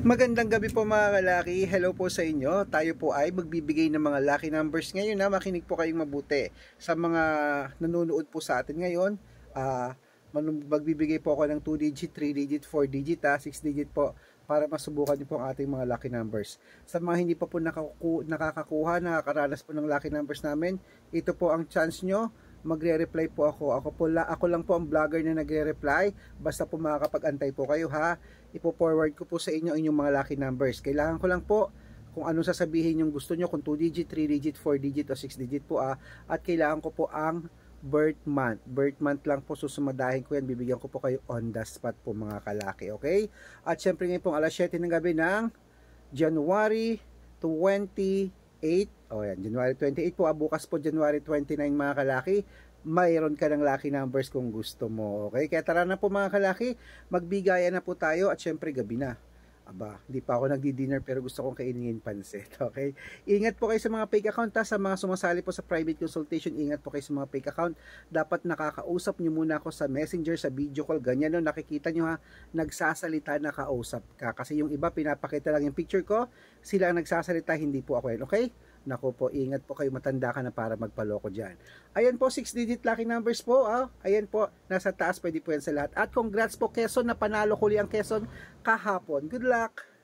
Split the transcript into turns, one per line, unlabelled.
Magandang gabi po mga kalaki. Hello po sa inyo. Tayo po ay magbibigay ng mga lucky numbers ngayon na makinig po kayong mabuti. Sa mga nanonood po sa atin ngayon, magbibigay po ako ng 2 digit, 3 digit, 4 digit, 6 digit po para masubukan niyo po ang ating mga lucky numbers. Sa mga hindi pa po nakakaranas po ng lucky numbers namin, ito po ang chance nyo. Magre-reply po ako. Ako lang po ang vlogger na nagre-reply. Basta po makakapag-antay po kayo ha. Ipo-forward ko po sa inyo inyong mga lucky numbers. Kailangan ko lang po kung anong sasabihin yung gusto nyo, kung 2 digit, 3 digit, 4 digit o 6 digit po at kailangan ko po ang birth month. Birth month lang po, susumadahin ko yan. Bibigyan ko po kayo on the spot po mga kalaki. Okay? At syempre ngayon pong alas 7 ng gabi ng January 28. O yan, January 28 po. Bukas po January 29 mga kalaki. Mayroon ka ng lucky numbers kung gusto mo. Okay? Kaya tara na po mga kalaki. Magbigayan na po tayo at syempre gabi na. Aba, hindi pa ako nagdi-dinner pero gusto kong kainin pansit. Okay? Ingat po kayo sa mga fake account sa mga sumasali po sa private consultation. Ingat po kayo sa mga fake account. Dapat nakakausap nyo muna ako sa messenger, sa video call. Ganyan no, nakikita nyo ha, nagsasalita na kausap ka. Kasi yung iba, pinapakita lang yung picture ko. Sila ang nagsasalita, hindi po ako yan. Okay? Naku po, ingat po kayo, matanda ka na para magpaloko dyan. Ayan po, 6 digit lucky numbers po. Ayan po, nasa taas, pwede po yan sa lahat. At congrats po Quezon, na panalo huli ang Quezon kahapon. Good luck!